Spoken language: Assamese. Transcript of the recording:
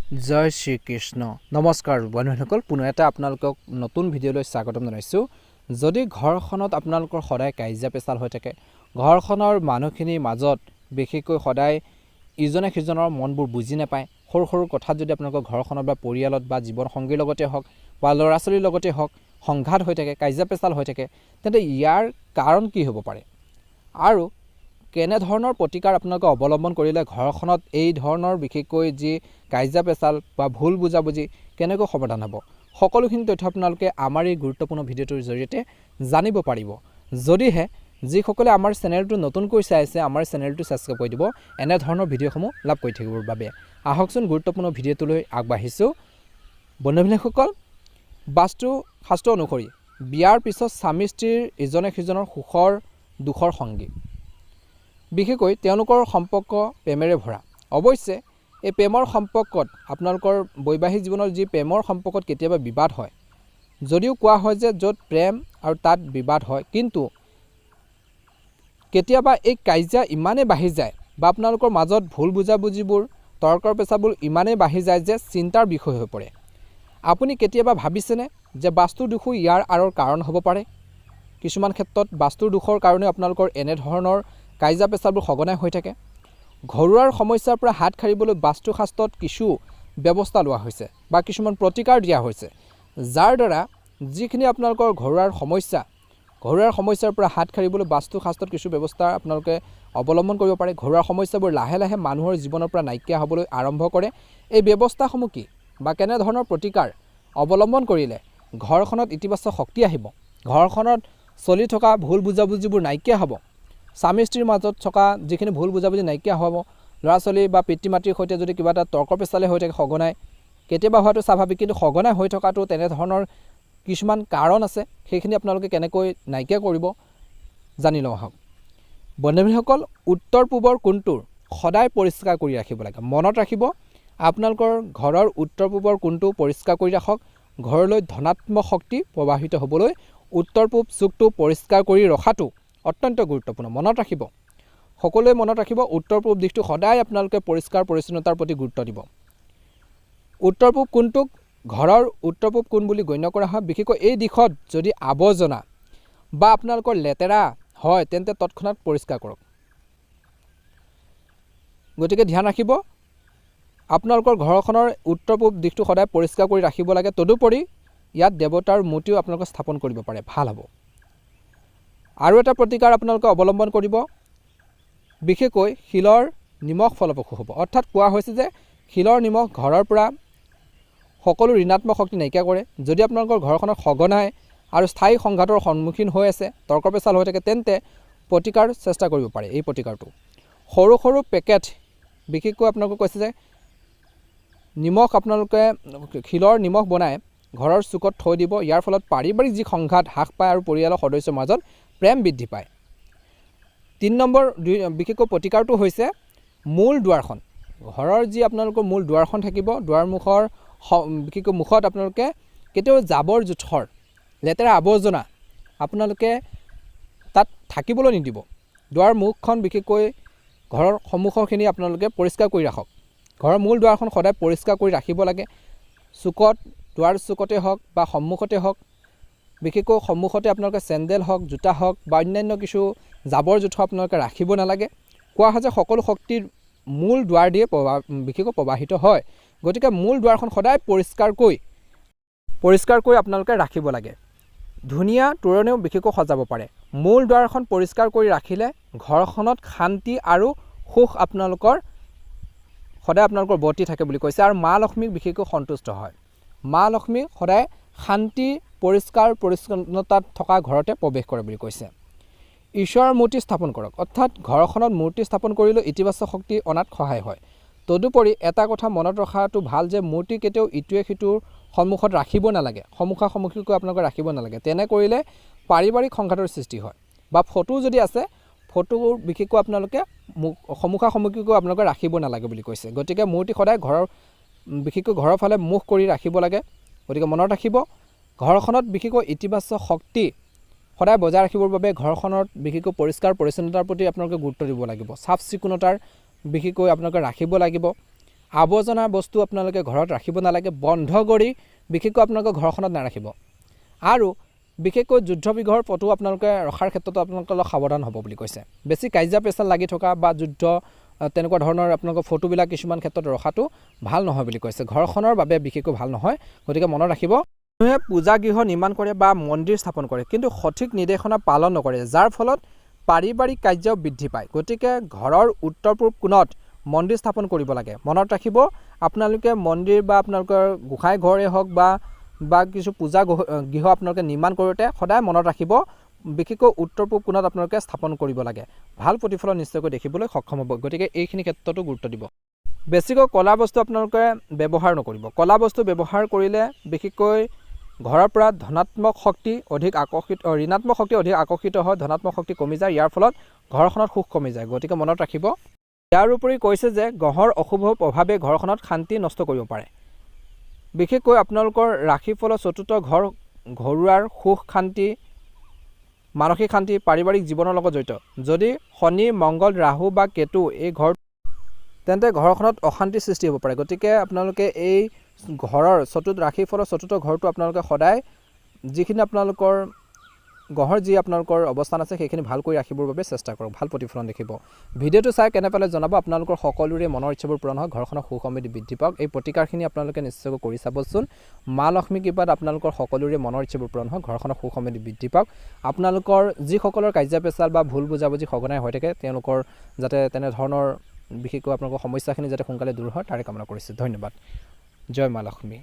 জয় শ্ৰীকৃষ্ণ নমস্কাৰ বন্ধুসকল পুনৰ এটা আপোনালোকক নতুন ভিডিঅ'লৈ স্বাগতম জনাইছোঁ যদি ঘৰখনত আপোনালোকৰ সদায় কাজিয়া পেচাল হৈ থাকে ঘৰখনৰ মানুহখিনিৰ মাজত বিশেষকৈ সদায় ইজনে সিজনৰ মনবোৰ বুজি নাপায় সৰু সৰু কথাত যদি আপোনালোকৰ ঘৰখনত বা পৰিয়ালত বা জীৱন সংগীৰ লগতে হওক বা ল'ৰা ছোৱালীৰ লগতে হওক সংঘাত হৈ থাকে কাজিয়া পেচাল হৈ থাকে তেন্তে ইয়াৰ কাৰণ কি হ'ব পাৰে আৰু কেনে ধৰণৰ প্ৰতিকাৰ আপোনালোকে অৱলম্বন কৰিলে ঘৰখনত এই ধৰণৰ বিশেষকৈ যি কাজিয়া পেচাল বা ভুল বুজাবুজি কেনেকৈ সমাধান হ'ব সকলোখিনি তথ্য আপোনালোকে আমাৰ এই গুৰুত্বপূৰ্ণ ভিডিঅ'টোৰ জৰিয়তে জানিব পাৰিব যদিহে যিসকলে আমাৰ চেনেলটো নতুনকৈ চাই আছে আমাৰ চেনেলটো সাবস্ক্ৰাইব কৰি দিব এনে ধৰণৰ ভিডিঅ'সমূহ লাভ কৰি থাকিবৰ বাবে আহকচোন গুৰুত্বপূৰ্ণ ভিডিঅ'টোলৈ আগবাঢ়িছোঁ বন্ধুসকল বাস্তু শাস্ত্ৰ অনুসৰি বিয়াৰ পিছত স্বামী স্ত্ৰীৰ ইজনে সিজনৰ সুখৰ দুখৰ সংগী বিশেষকৈ তেওঁলোকৰ সম্পৰ্ক প্ৰেমেৰে ভৰা অৱশ্যে এই প্ৰেমৰ সম্পৰ্কত আপোনালোকৰ বৈবাহিক জীৱনৰ যি প্ৰেমৰ সম্পৰ্কত কেতিয়াবা বিবাদ হয় যদিও কোৱা হয় যে য'ত প্ৰেম আৰু তাত বিবাদ হয় কিন্তু কেতিয়াবা এই কাজিয়া ইমানে বাঢ়ি যায় বা আপোনালোকৰ মাজত ভুল বুজাবুজিবোৰ তৰ্কৰ পেচাবোৰ ইমানে বাঢ়ি যায় যে চিন্তাৰ বিষয় হৈ পৰে আপুনি কেতিয়াবা ভাবিছেনে যে বাস্তুৰ দোষো ইয়াৰ আঁৰৰ কাৰণ হ'ব পাৰে কিছুমান ক্ষেত্ৰত বাস্তুৰ দোষৰ কাৰণে আপোনালোকৰ এনে ধৰণৰ কাজিয়া পেচালবোৰ সঘনাই হৈ থাকে ঘৰুৱাৰ সমস্যাৰ পৰা হাত সাৰিবলৈ বাস্তু শাস্ত্ৰত কিছু ব্যৱস্থা লোৱা হৈছে বা কিছুমান প্ৰতিকাৰ দিয়া হৈছে যাৰ দ্বাৰা যিখিনি আপোনালোকৰ ঘৰুৱাৰ সমস্যাৰ পৰা হাত সাৰিবলৈ বাস্তু শাস্ত্ৰত কিছু ব্যৱস্থা আপোনালোকে অৱলম্বন কৰিব পাৰে ঘৰুৱাৰ সমস্যাবোৰ লাহে লাহে মানুহৰ জীৱনৰ পৰা নাইকিয়া হ'বলৈ আৰম্ভ কৰে এই ব্যৱস্থাসমূহ কি বা কেনে ধৰণৰ প্ৰতিকাৰ অৱলম্বন কৰিলে ঘৰখনত ইতিবাচক শক্তি আহিব ঘৰখনত চলি থকা ভুল বুজাবুজিবোৰ নাইকিয়া হ'ব স্বামী স্ত্ৰীৰ মাজত থকা যিখিনি ভুল বুজাবুজি নাইকিয়া হ'ব ল'ৰা ছোৱালী বা পিতৃ মাতৃৰ সৈতে যদি কিবা এটা তৰ্ক পেচালে হৈ থাকে সঘনাই কেতিয়াবা হয়তো স্বাভাৱিক কিন্তু সঘনাই হৈ থকাটো তেনেধৰণৰ কিছুমান কাৰণ আছে সেইখিনি আপোনালোকে কেনেকৈ নাইকিয়া কৰিব জানি লওঁ আহক বন্ধুসকল উত্তৰ পূবৰ কোণটোৰ সদায় পৰিষ্কাৰ কৰি ৰাখিব লাগে মনত ৰাখিব আপোনালোকৰ ঘৰৰ উত্তৰ পূবৰ কোণটো পৰিষ্কাৰ কৰি ৰাখক ঘৰলৈ ধনাত্মক শক্তি প্ৰবাহিত হ'বলৈ উত্তৰ পূব চুকটো পৰিষ্কাৰ কৰি ৰখাটো অত্যন্ত গুৰুত্বপূৰ্ণ মনত ৰাখিব সকলোৱে মনত ৰাখিব উত্তৰ পূব দিশটো সদায় আপোনালোকে পৰিষ্কাৰ পৰিচ্ছন্নতাৰ প্ৰতি গুৰুত্ব দিব উত্তৰ পূব কোণটোক ঘৰৰ উত্তৰ পূব কোণ বুলি গণ্য কৰা হয় বিশেষকৈ এই দিশত যদি আৱৰ্জনা বা আপোনালোকৰ লেতেৰা হয় তেন্তে তৎক্ষণাৎ পৰিষ্কাৰ কৰক গতিকে ধ্যান ৰাখিব আপোনালোকৰ ঘৰখনৰ উত্তৰ পূব দিশটো সদায় পৰিষ্কাৰ কৰি ৰাখিব লাগে তদুপৰি ইয়াত দেৱতাৰ মূৰ্তিও আপোনালোকে স্থাপন কৰিব পাৰে ভাল হ'ব আৰু এটা প্ৰতিকাৰ আপোনালোকে অৱলম্বন কৰিব বিশেষকৈ শিলৰ নিমখ ফলপ্ৰসূ হ'ব অৰ্থাৎ কোৱা হৈছে যে শিলৰ নিমখ ঘৰৰ পৰা সকলো ঋণাত্মক শক্তি নাইকিয়া কৰে যদি আপোনালোকৰ ঘৰখনত সঘনাই আৰু স্থায়ী সংঘাতৰ সন্মুখীন হৈ আছে তৰ্ক পেচাল হৈ থাকে তেন্তে প্ৰতিকাৰ চেষ্টা কৰিব পাৰে এই প্ৰতিকাৰটো সৰু সৰু পেকেট বিশেষকৈ আপোনালোকে কৈছে যে নিমখ আপোনালোকে শিলৰ নিমখ বনাই ঘৰৰ চুকত থৈ দিব ইয়াৰ ফলত পাৰিবাৰিক যি সংঘাত হ্ৰাস পায় আৰু পৰিয়ালৰ সদস্যৰ মাজত প্ৰেম বৃদ্ধি পায় ৩ নম্বৰ বিশেষকৈ প্ৰতিকাৰটো হৈছে মূল দুৱাৰখন ঘৰৰ যি আপোনালোকৰ মূল দুৱাৰখন থাকিব দুৱাৰমুখৰ বিশেষকৈ মুখত আপোনালোকে কেতিয়াও জাবৰ জোথৰ লেতেৰা আৱৰ্জনা আপোনালোকে তাত থাকিবলৈ নিদিব দুৱাৰ মুখখন বিশেষকৈ ঘৰৰ সন্মুখৰখিনি আপোনালোকে পৰিষ্কাৰ কৰি ৰাখক ঘৰৰ মূল দুৱাৰখন সদায় পৰিষ্কাৰ কৰি ৰাখিব লাগে চুকত দুৱাৰ চুকতে হওক বা সন্মুখতে হওক বিশেষকৈ সন্মুখতে আপোনালোকে চেণ্ডেল হওক জোতা হওক বা অন্যান্য কিছু জাবৰ জোথৰ আপোনালোকে ৰাখিব নালাগে কোৱা হয় যে সকলো শক্তিৰ মূল দুৱাৰ দিয়ে বিশেষকৈ প্ৰবাহিত হয় গতিকে মূল দুৱাৰখন সদায় পৰিষ্কাৰ কৰি আপোনালোকে ৰাখিব লাগে ধুনীয়া তোৰণেও বিশেষকৈ সজাব পাৰে মূল দুৱাৰখন পৰিষ্কাৰ কৰি ৰাখিলে ঘৰখনত শান্তি আৰু সুখ আপোনালোকৰ সদায় আপোনালোকৰ বৰ্তি থাকে বুলি কৈছে আৰু মা লক্ষ্মীক বিশেষকৈ সন্তুষ্ট হয় মা লক্ষ্মী সদায় শান্তি পৰিষ্কাৰ পৰিচ্ছন্নতাত থকা ঘৰতে প্ৰৱেশ কৰে বুলি কৈছে ঈশ্বৰৰ মূৰ্তি স্থাপন কৰক অৰ্থাৎ ঘৰখনত মূৰ্তি স্থাপন কৰিলে ইতিবাচক শক্তি অনাত সহায় হয় তদুপৰি এটা কথা মনত ৰখাটো ভাল যে মূৰ্তি কেতিয়াও ইটোৱে সিটোৰ সন্মুখত ৰাখিব নালাগে সন্মুখাসন্মুখীকৈ আপোনালোকে ৰাখিব নালাগে তেনে কৰিলে পাৰিবাৰিক সংঘাতৰ সৃষ্টি হয় বা ফটো যদি আছে ফটোবোৰ বিশেষকৈ আপোনালোকে সন্মুখাসন্মুখীকৈ আপোনালোকে ৰাখিব নালাগে বুলি কৈছে গতিকে মূৰ্তি সদায় বিশেষকৈ ঘৰৰ ফালে মুখ কৰি ৰাখিব লাগে গতিকে মনত ৰাখিব ঘৰখনত বিশেষকৈ ইতিবাচক শক্তি সদায় বজাই ৰাখিবৰ বাবে ঘৰখনত বিশেষকৈ পৰিষ্কাৰ পৰিচ্ছন্নতাৰ প্ৰতি আপোনালোকে গুৰুত্ব দিব লাগিব চাফ চিকুণতাৰ বিশেষকৈ আপোনালোকে ৰাখিব লাগিব আৱৰ্জনা বস্তু আপোনালোকে ঘৰত ৰাখিব নালাগে, বন্ধ কৰি বিশেষকৈ আপোনালোকৰ ঘৰখনত নাৰাখিব। আৰু বিশেষকৈ যুদ্ধ বিগ্ৰহৰ ফটো আপোনালোকে ৰখাৰ ক্ষেত্ৰতো আপোনালোকে অলপ সাৱধান হ'ব বুলি কৈছে। বেছি কাজিয়া পেচাল লাগি থকা বা যুদ্ধ তেনেকুৱা ধৰণৰ আপোনালোকৰ ফটোবিলাক কিছুমান ক্ষেত্ৰত ৰখাটো ভাল নহয় বুলি কৈছে, ঘৰখনৰ বাবে বিশেষকৈ ভাল নহয়। গতিকে মনত ৰাখিব, মানুহে পূজা গৃহ নিৰ্মাণ কৰে বা মন্দিৰ স্থাপন কৰে, কিন্তু সঠিক নিৰ্দেশনা পালন নকৰে, যাৰ ফলত পাৰিবাৰিক কাৰ্য বৃদ্ধি পায়। গতিকে ঘৰৰ উত্তৰ পূব কোণত মন্দিৰ স্থাপন কৰিব লাগে। মনত ৰাখিব, আপোনালোকে মন্দিৰ বা আপোনালোকৰ গোঁসাই ঘৰে হওক বা কিছু পূজা গৃহ আপোনালোকে নিৰ্মাণ কৰোঁতে সদায় মনত ৰাখিব, বিশেষকৈ উত্তৰ পূব কোণত আপোনালোকে স্থাপন কৰিব লাগে। ভাল প্ৰতিফলন নিশ্চয়কৈ দেখিবলৈ সক্ষম হ'ব। গতিকে এইখিনি ক্ষেত্ৰতো গুৰুত্ব দিব। বেছিকৈ ক'লা বস্তু আপোনালোকে ব্যৱহাৰ নকৰিব। ক'লা বস্তু ব্যৱহাৰ কৰিলে বিশেষকৈ ঘৰৰ পৰা ধনাত্মক শক্তি অধিক আকৰ্ষিত, ঋণাত্মক শক্তি অধিক আকৰ্ষিত হয়, ধনাত্মক শক্তি কমি যায়, ইয়াৰ ফলত ঘৰখনত সুখ কমি যায়। গতিকে মনত ৰাখিব। ইয়াৰ উপৰি কৈছে যে গ্ৰহৰ অশুভ প্ৰভাৱে ঘৰখনত শান্তি নষ্ট কৰিব পাৰে। বিশেষকৈ আপোনালোকৰ ৰাশিৰ ফলত চতুৰ্থ ঘৰ ঘৰুৱাৰ সুখ শান্তি, মানসিক শান্তি, পাৰিবাৰিক জীৱনৰ লগত জড়িত। যদি শনি, মংগল, ৰাহু বা কেতু এই ঘৰ, তেন্তে ঘৰখনত অশান্তিৰ সৃষ্টি হ'ব পাৰে। গতিকে আপোনালোকে এই ঘৰৰ ৰাশিৰ ফলত চতুৰ্থ ঘৰটো আপোনালোকে সদায় যিখিনি আপোনালোকৰ গ্ৰহৰ যি আপোনালোকৰ অৱস্থান আছে সেইখিনি ভাল কৰি ৰাখিবৰ বাবে চেষ্টা কৰক। ভাল প্ৰতিফলন দেখিব। ভিডিঅ'টো চাই কেনে পালে জনাব। আপোনালোকৰ সকলোৰে মনৰ ইচ্ছাবোৰ পূৰণ হয়, ঘৰখনৰ সুখ সমৃদ্ধি বৃদ্ধি পাওক। এই প্ৰতিকাৰখিনি আপোনালোকে নিশ্চয়কৈ কৰি চাবচোন। মা লক্ষ্মী কৃপাত আপোনালোকৰ সকলোৰে মনৰ ইচ্ছাবোৰ পূৰণ হয়, ঘৰখনৰ সুখ সমৃদ্ধি বৃদ্ধি পাওক। আপোনালোকৰ যিসকলৰ কাজিয়া পেচাল বা ভুল বুজাবুজি সঘনাই হৈ থাকে, তেওঁলোকৰ যাতে তেনেধৰণৰ বিশেষকৈ আপোনালোকৰ সমস্যাখিনি যাতে সোনকালে দূৰ হয় তাৰে কামনা কৰিছোঁ। ধন্যবাদ। জয় মা লক্ষ্মী।